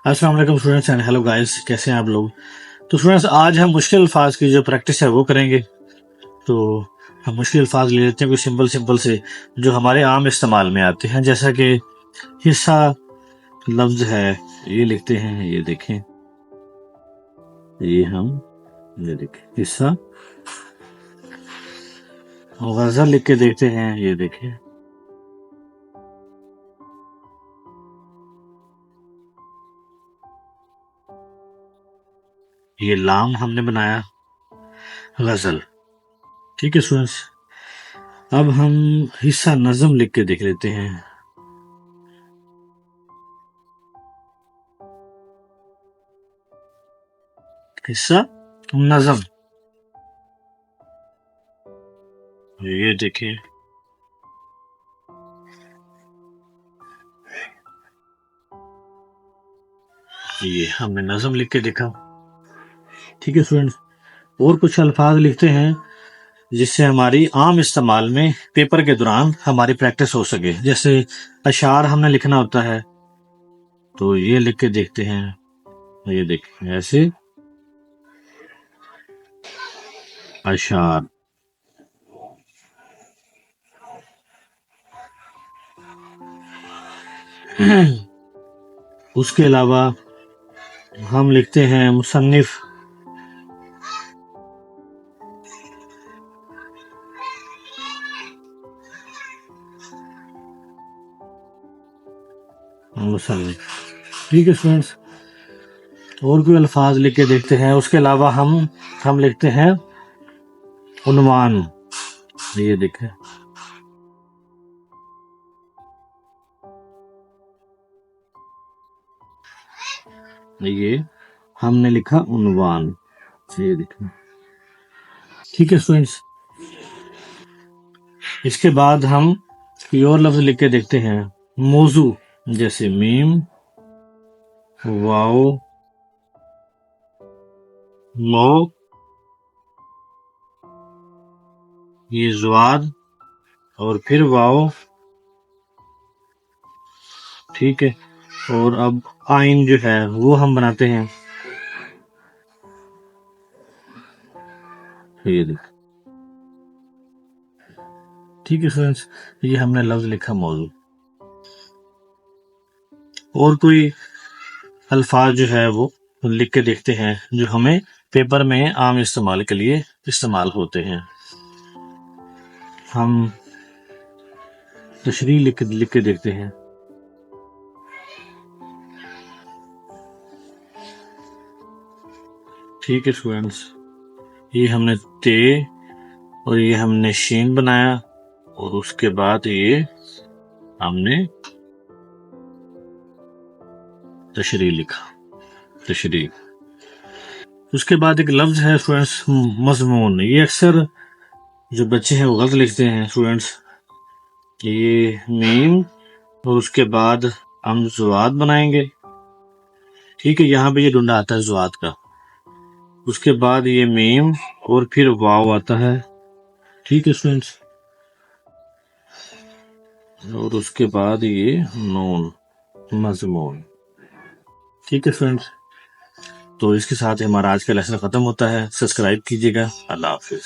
السلام علیکم students and hello guys, کیسے ہیں آپ لوگ؟ تو اسٹوڈینٹس آج ہم مشکل الفاظ کی جو پریکٹس ہے وہ کریں گے. تو ہم مشکل الفاظ لے لیتے ہیں کوئی سمپل سے جو ہمارے عام استعمال میں آتے ہیں، جیسا کہ حصہ لفظ ہے، یہ لکھتے ہیں، یہ دیکھیں، یہ دیکھیں حصہ. غزل لکھ کے دیکھتے ہیں، یہ دیکھیں. یہ لام ہم نے بنایا غزل. ٹھیک ہے اسٹوڈینٹس، اب ہم حصہ نظم لکھ کے دیکھ لیتے ہیں. حصہ نظم، یہ دیکھیں. یہ ہم نے نظم لکھ کے دیکھا. ٹھیک ہے اسٹوڈینٹس، اور کچھ الفاظ لکھتے ہیں جس سے ہماری عام استعمال میں پیپر کے دوران ہماری پریکٹس ہو سکے. جیسے اشعار ہم نے لکھنا ہوتا ہے، تو یہ لکھ کے دیکھتے ہیں، یہ دیکھیں ایسے اشعار. اس کے علاوہ ہم لکھتے ہیں مصنف. ٹھیک ہے اسٹوڈینٹس، اور کوئی الفاظ لکھ کے دیکھتے ہیں. اس کے علاوہ ہم لکھتے ہیں عنوان. یہ دیکھیں، یہ ہم نے لکھا عنوان. یہ دیکھیں. ٹھیک ہے اسٹوڈینٹس، اس کے بعد ہم کوئی اور لفظ لکھ کے دیکھتے ہیں. موضوع، جیسے میم، واؤ، مو، یہ زواد اور پھر واؤ. ٹھیک ہے، اور اب آئین جو ہے وہ ہم بناتے ہیں. یہ دیکھ. ٹھیک ہے فرینڈس، یہ ہم نے لفظ لکھا موضوع. اور کوئی الفاظ جو ہے وہ لکھ کے دیکھتے ہیں جو ہمیں پیپر میں عام استعمال کے لیے استعمال ہوتے ہیں. ہم تشریح لکھ کے دیکھتے ہیں. ٹھیک ہے اسٹوڈینٹس، یہ ہم نے تے اور یہ ہم نے شین بنایا، اور اس کے بعد یہ ہم نے تشریح لکھا. تشریح. اس کے بعد ایک لفظ ہے اسٹوڈینٹس مضمون. یہ اکثر جو بچے ہیں وہ غلط لکھتے ہیں اسٹوڈینٹس. یہ میم اور اس کے بعد ہم زواد بنائیں گے. ٹھیک ہے، یہاں پہ یہ ڈنڈا آتا ہے زواد کا. اس کے بعد یہ میم اور پھر واو آتا ہے. ٹھیک ہے اسٹوڈینٹس، اور اس کے بعد یہ نون، مضمون. ٹھیک ہے فرینڈس، تو اس کے ساتھ ہمارا آج کا لیسن ختم ہوتا ہے. سبسکرائب کیجیے گا. اللہ حافظ.